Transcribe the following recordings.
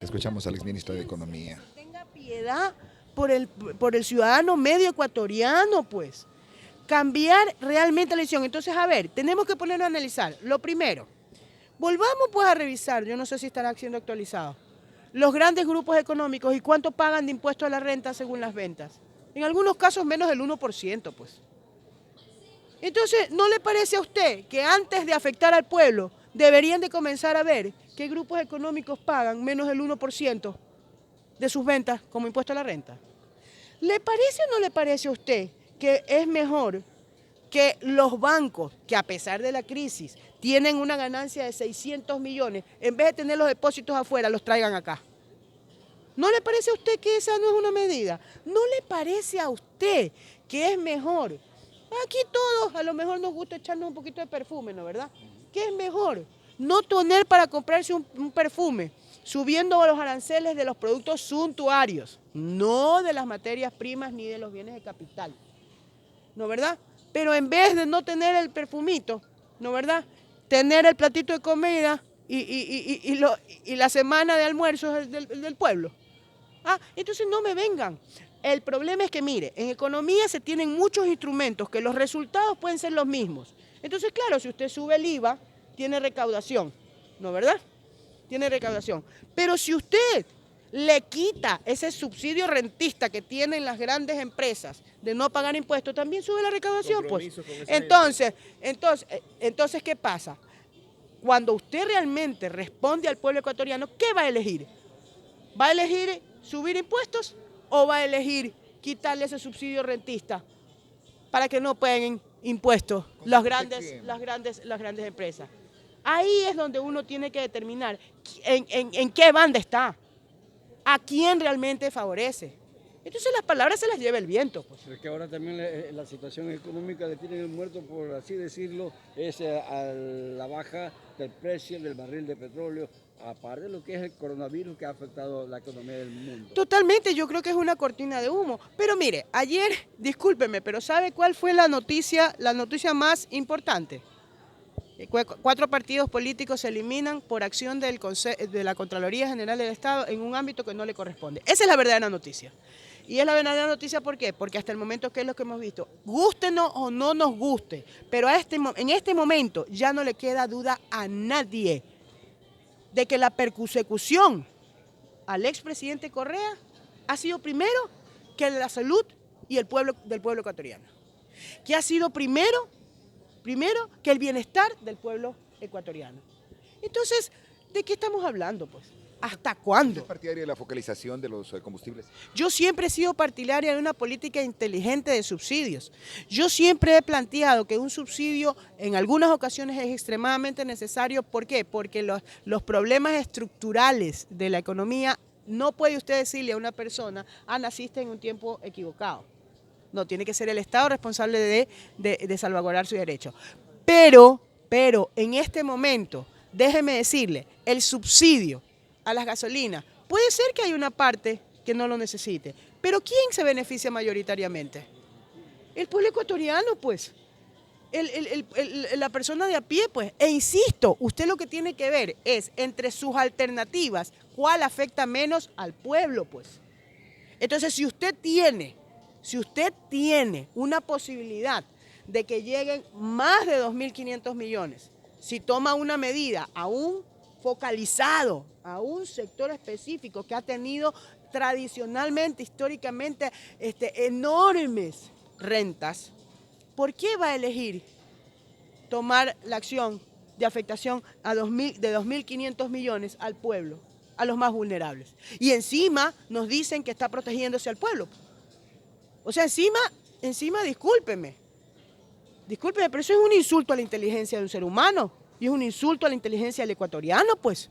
Escuchamos al exministro de Economía. Tenga piedad por el ciudadano medio ecuatoriano, pues. Cambiar realmente la elección. Entonces, a ver, tenemos que ponernos a analizar. Lo primero, volvamos pues a revisar, yo no sé si estará siendo actualizado, los grandes grupos económicos y cuánto pagan de impuesto a la renta según las ventas. En algunos casos menos del 1%, pues. Entonces, ¿no le parece a usted que antes de afectar al pueblo deberían de comenzar a ver qué grupos económicos pagan menos del 1% de sus ventas como impuesto a la renta? ¿Le parece o no le parece a usted que es mejor que los bancos, que a pesar de la crisis tienen una ganancia de 600 millones, en vez de tener los depósitos afuera, los traigan acá? ¿No le parece a usted que esa no es una medida? ¿No le parece a usted que es mejor? Aquí todos a lo mejor nos gusta echarnos un poquito de perfume, ¿no verdad? ¿Qué es mejor? No tener para comprarse un perfume, subiendo los aranceles de los productos suntuarios, no de las materias primas ni de los bienes de capital, ¿no verdad? Pero en vez de no tener el perfumito, ¿no verdad? Tener el platito de comida y la semana de almuerzos del pueblo. Entonces no me vengan. El problema es que, mire, en economía se tienen muchos instrumentos que los resultados pueden ser los mismos. Entonces, claro, si usted sube el IVA, tiene recaudación, ¿no verdad? Tiene recaudación. Pero si usted le quita ese subsidio rentista que tienen las grandes empresas de no pagar impuestos, también sube la recaudación, pues. Entonces, ¿qué pasa? Cuando usted realmente responde al pueblo ecuatoriano, ¿qué va a elegir? ¿Va a elegir subir impuestos o va a elegir quitarle ese subsidio rentista para que no paguen impuestos las grandes empresas? Ahí es donde uno tiene que determinar en qué banda está, a quién realmente favorece. Entonces las palabras se las lleva el viento, pues. Pero es que ahora también la situación económica le tienen el muerto, por así decirlo, es a la baja del precio del barril de petróleo, aparte de lo que es el coronavirus que ha afectado la economía del mundo. Totalmente, yo creo que es una cortina de humo. Pero mire, ayer, discúlpeme, pero ¿sabe cuál fue la noticia más importante? 4 partidos políticos se eliminan por acción de la Contraloría General del Estado en un ámbito que no le corresponde. Esa es la verdadera noticia. Y es la verdadera noticia, ¿por qué? Porque hasta el momento, ¿qué es lo que hemos visto? Gústenos o no nos guste, pero en este momento ya no le queda duda a nadie de que la persecución al expresidente Correa ha sido primero que la salud y el pueblo del pueblo ecuatoriano. Que ha sido primero que el bienestar del pueblo ecuatoriano. Entonces, ¿de qué estamos hablando, pues? ¿Hasta cuándo? ¿Es partidario de la focalización de los combustibles? Yo siempre he sido partidaria de una política inteligente de subsidios. Yo siempre he planteado que un subsidio en algunas ocasiones es extremadamente necesario. ¿Por qué? Porque los problemas estructurales de la economía no puede usted decirle a una persona, naciste en un tiempo equivocado. No, tiene que ser el Estado responsable de salvaguardar sus derechos. Pero en este momento, déjeme decirle, el subsidio a las gasolinas, puede ser que hay una parte que no lo necesite, pero ¿quién se beneficia mayoritariamente? El pueblo ecuatoriano, pues. La persona de a pie, pues. E insisto, usted lo que tiene que ver es entre sus alternativas, cuál afecta menos al pueblo, pues. Entonces, si usted tiene una posibilidad de que lleguen más de 2.500 millones, si toma una medida aún focalizado a un sector específico que ha tenido tradicionalmente, históricamente, enormes rentas, ¿por qué va a elegir tomar la acción de afectación de 2.500 millones al pueblo, a los más vulnerables? Y encima nos dicen que está protegiéndose al pueblo. O sea, encima, discúlpeme, pero eso es un insulto a la inteligencia de un ser humano y es un insulto a la inteligencia del ecuatoriano, pues.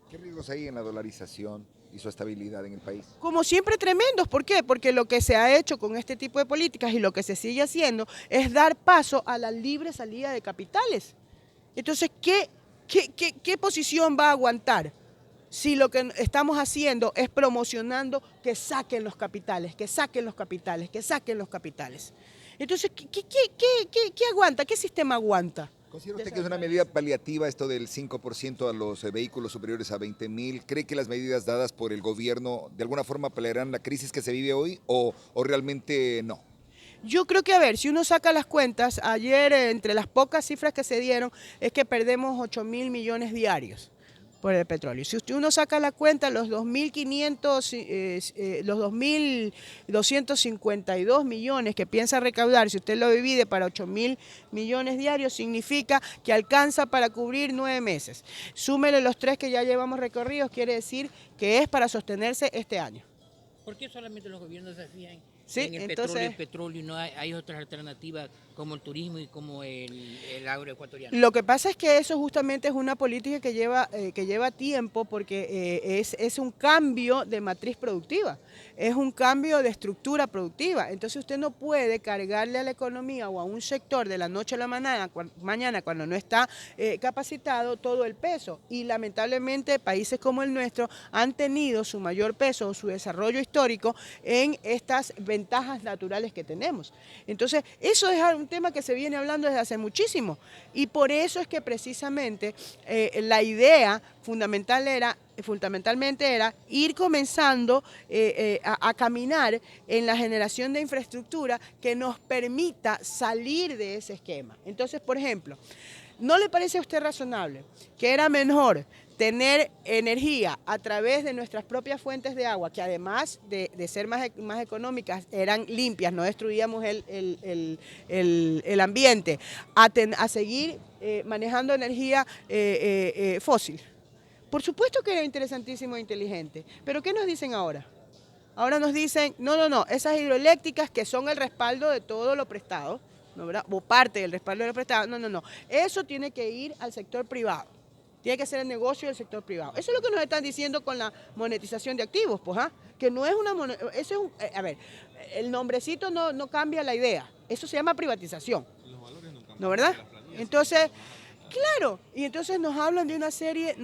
¿Qué riesgos hay en la dolarización y su estabilidad en el país? Como siempre, tremendos. ¿Por qué? Porque lo que se ha hecho con este tipo de políticas y lo que se sigue haciendo es dar paso a la libre salida de capitales. Entonces, ¿qué posición va a aguantar si lo que estamos haciendo es promocionando que saquen los capitales, que saquen los capitales, que saquen los capitales? Entonces, ¿qué aguanta? ¿Qué sistema aguanta? ¿Considera usted que es una medida paliativa esto del 5% a los vehículos superiores a 20,000? ¿Cree que las medidas dadas por el gobierno de alguna forma paliarán la crisis que se vive hoy o realmente no? Yo creo que, a ver, si uno saca las cuentas, ayer entre las pocas cifras que se dieron es que perdemos 8.000 millones diarios por el petróleo. Si uno saca la cuenta, los 2.252 millones que piensa recaudar, si usted lo divide para 8.000 millones diarios, significa que alcanza para cubrir 9 meses. Súmele los 3 que ya llevamos recorridos, quiere decir que es para sostenerse este año. ¿Por qué solamente los gobiernos se fijan Sí, en el entonces, petróleo y no hay otras alternativas como el turismo y como el agroecuatoriano? lo que pasa es que eso justamente es una política que lleva tiempo porque es un cambio de matriz productiva, es un cambio de estructura productiva. Entonces usted no puede cargarle a la economía o a un sector de la noche a la mañana cuando no está capacitado todo el peso. Y lamentablemente países como el nuestro han tenido su mayor peso o su desarrollo histórico en estas ventajas naturales que tenemos. Entonces eso es un tema que se viene hablando desde hace muchísimo y por eso es que precisamente la idea fundamentalmente era ir comenzando a caminar en la generación de infraestructura que nos permita salir de ese esquema. Entonces, por ejemplo, ¿no le parece a usted razonable que era mejor tener energía a través de nuestras propias fuentes de agua, que además de ser más económicas, eran limpias, no destruíamos el ambiente, a seguir manejando energía fósil? Por supuesto que era interesantísimo e inteligente, pero ¿qué nos dicen ahora? Ahora nos dicen, no, esas hidroeléctricas que son el respaldo de todo lo prestado, ¿no, verdad? O parte del respaldo de lo prestado, no, eso tiene que ir al sector privado. Tiene que ser el negocio del sector privado. Eso es lo que nos están diciendo con la monetización de activos, pues, que no es una eso es a ver, el nombrecito no cambia la idea. Eso se llama privatización. Los valores no cambian. ¿No, verdad? Entonces, claro, y entonces nos hablan de una serie,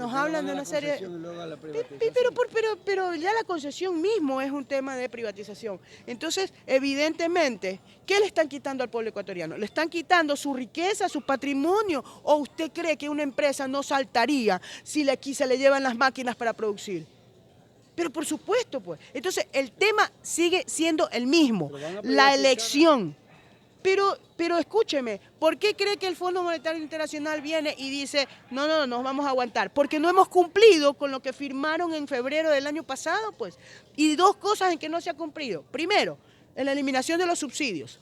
pero ya la concesión mismo es un tema de privatización. Entonces, evidentemente, ¿qué le están quitando al pueblo ecuatoriano? ¿Le están quitando su riqueza, su patrimonio? ¿O usted cree que una empresa no saltaría si aquí se le llevan las máquinas para producir? Pero por supuesto, pues. Entonces, el tema sigue siendo el mismo, la elección. Pero escúcheme, ¿por qué cree que el Fondo Monetario Internacional viene y dice, no, nos vamos a aguantar? Porque no hemos cumplido con lo que firmaron en febrero del año pasado, pues. Y dos cosas en que no se ha cumplido. Primero, en la eliminación de los subsidios.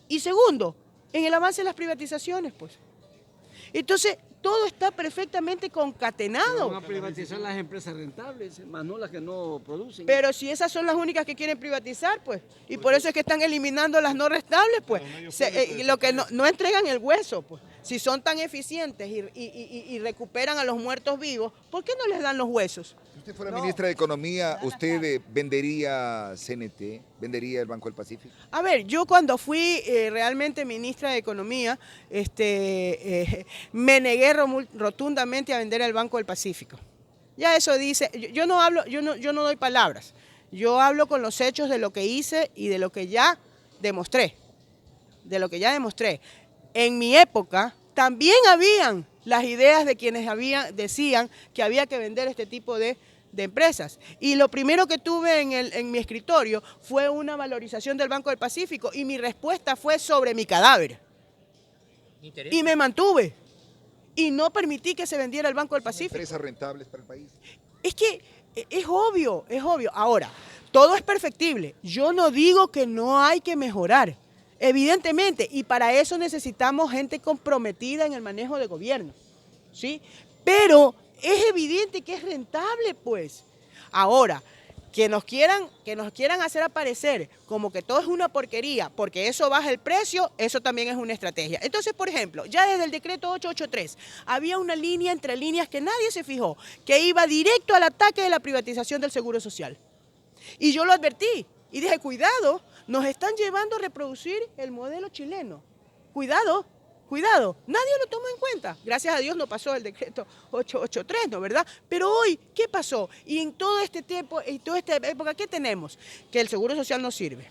Y segundo, en el avance de las privatizaciones, pues. Entonces, todo está perfectamente concatenado. Van a privatizar las empresas rentables, más no las que no producen. Pero si esas son las únicas que quieren privatizar, pues, y por eso es que están eliminando las no rentables, pues, lo que no entregan el hueso, pues. Si son tan eficientes y recuperan a los muertos vivos, ¿por qué no les dan los huesos? Si usted fuera ministra de Economía, ¿usted vendería CNT, vendería el Banco del Pacífico? A ver, yo cuando fui realmente ministra de Economía, me negué rotundamente a vender el Banco del Pacífico. Ya eso dice, yo no doy palabras, yo hablo con los hechos de lo que hice y de lo que ya demostré, En mi época también habían las ideas de quienes decían que había que vender este tipo de empresas. Y lo primero que tuve en mi escritorio fue una valorización del Banco del Pacífico y mi respuesta fue sobre mi cadáver. Y me mantuve. Y no permití que se vendiera el Banco del Pacífico. ¿Empresas rentables para el país? Es que es obvio. Ahora, todo es perfectible. Yo no digo que no hay que mejorar. Evidentemente, y para eso necesitamos gente comprometida en el manejo de gobierno, ¿sí? Pero es evidente que es rentable, pues. Ahora, que nos quieran hacer aparecer como que todo es una porquería, porque eso baja el precio, eso también es una estrategia. Entonces, por ejemplo, ya desde el decreto 883 había una línea entre líneas que nadie se fijó, que iba directo al ataque de la privatización del Seguro Social. Y yo lo advertí y dije, cuidado, nos están llevando a reproducir el modelo chileno. Cuidado, nadie lo tomó en cuenta. Gracias a Dios no pasó el decreto 883, ¿no, verdad? Pero hoy, ¿qué pasó? Y en todo este tiempo, en toda esta época, ¿qué tenemos? Que el Seguro Social no sirve,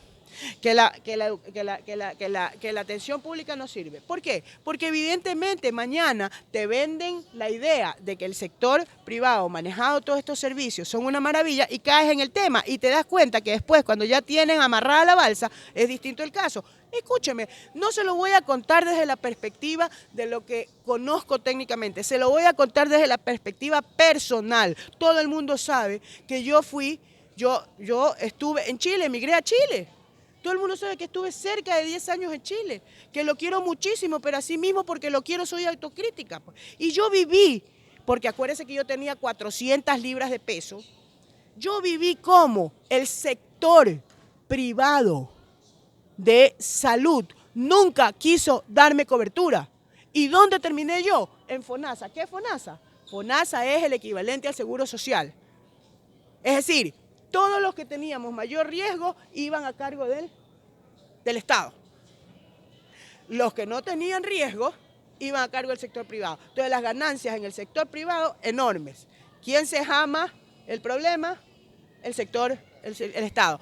que la atención pública no sirve. ¿Por qué? Porque evidentemente mañana te venden la idea de que el sector privado manejado todos estos servicios son una maravilla y caes en el tema y te das cuenta que después cuando ya tienen amarrada la balsa es distinto el caso. Escúcheme, no se lo voy a contar desde la perspectiva de lo que conozco técnicamente, se lo voy a contar desde la perspectiva personal. Todo el mundo sabe que yo estuve en Chile, emigré a Chile. Todo el mundo sabe que estuve cerca de 10 años en Chile, que lo quiero muchísimo, pero así mismo porque lo quiero soy autocrítica. Y yo viví, porque acuérdense que yo tenía 400 libras de peso, yo viví como el sector privado de salud nunca quiso darme cobertura. ¿Y dónde terminé yo? En FONASA. ¿Qué es FONASA? FONASA es el equivalente al Seguro Social. Es decir, todos los que teníamos mayor riesgo iban a cargo del Estado. Los que no tenían riesgo iban a cargo del sector privado. Entonces las ganancias en el sector privado enormes. ¿Quién se jama el problema? El Estado.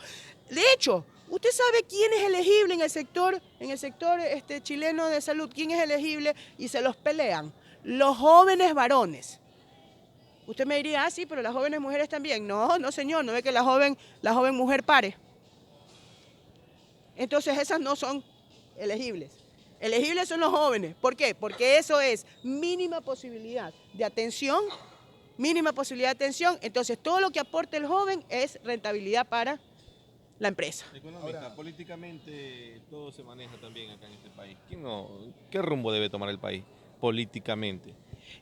De hecho, ¿usted sabe quién es elegible en el sector chileno de salud? ¿Quién es elegible? Y se los pelean. Los jóvenes varones. Usted me diría, sí, pero las jóvenes mujeres también. No, no señor, no ve que la joven mujer pare. Entonces esas no son elegibles. Elegibles son los jóvenes. ¿Por qué? Porque eso es mínima posibilidad de atención, Entonces todo lo que aporte el joven es rentabilidad para la empresa. Económica, políticamente todo se maneja también acá en este país. ¿Qué rumbo debe tomar el país políticamente?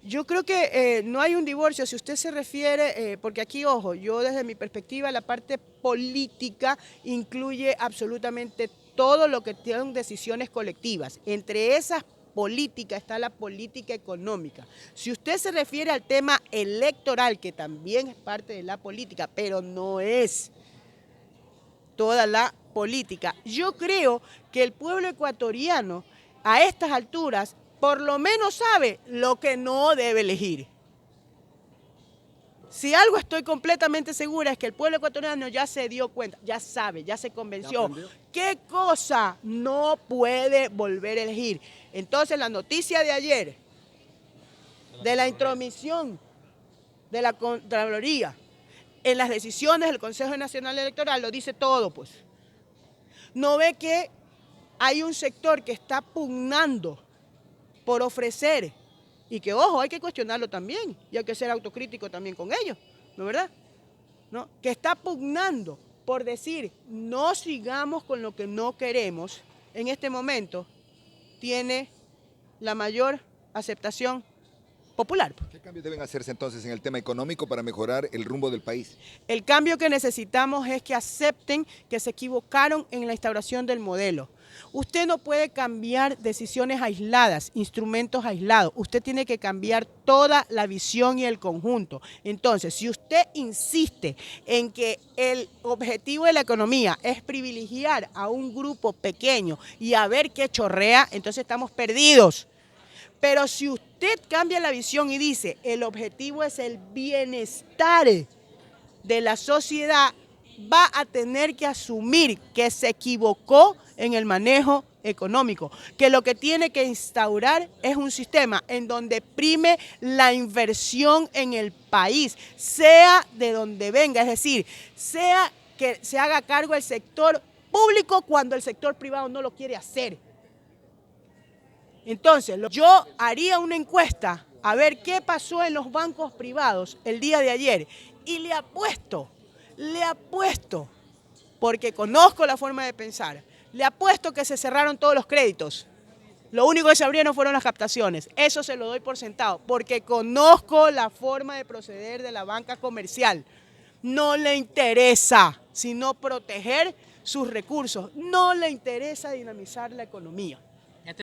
Yo creo que no hay un divorcio, si usted se refiere, porque aquí, ojo, yo desde mi perspectiva la parte política incluye absolutamente todo lo que son decisiones colectivas. Entre esas políticas está la política económica. Si usted se refiere al tema electoral, que también es parte de la política, pero no es toda la política, yo creo que el pueblo ecuatoriano a estas alturas por lo menos sabe lo que no debe elegir. Si algo estoy completamente segura es que el pueblo ecuatoriano ya se dio cuenta, ya sabe, ya se convenció qué cosa no puede volver a elegir. Entonces la noticia de ayer, de la intromisión de la Contraloría en las decisiones del Consejo Nacional Electoral, lo dice todo, pues. No ve que hay un sector que está pugnando por ofrecer, y que, ojo, hay que cuestionarlo también, y hay que ser autocrítico también con ellos, ¿no es verdad? ¿No? Que está pugnando por decir, no sigamos con lo que no queremos, en este momento tiene la mayor aceptación popular. ¿Qué cambios deben hacerse entonces en el tema económico para mejorar el rumbo del país? El cambio que necesitamos es que acepten que se equivocaron en la instauración del modelo. Usted no puede cambiar decisiones aisladas, instrumentos aislados. Usted tiene que cambiar toda la visión y el conjunto. Entonces, si usted insiste en que el objetivo de la economía es privilegiar a un grupo pequeño y a ver qué chorrea, entonces estamos perdidos. Pero si usted cambia la visión y dice, el objetivo es el bienestar de la sociedad, va a tener que asumir que se equivocó en el manejo económico, que lo que tiene que instaurar es un sistema en donde prime la inversión en el país, sea de donde venga, es decir, sea que se haga cargo el sector público cuando el sector privado no lo quiere hacer. Entonces, yo haría una encuesta a ver qué pasó en los bancos privados el día de ayer y le apuesto, porque conozco la forma de pensar, le apuesto que se cerraron todos los créditos. Lo único que se abrieron fueron las captaciones. Eso se lo doy por sentado, porque conozco la forma de proceder de la banca comercial. No le interesa sino proteger sus recursos, no le interesa dinamizar la economía.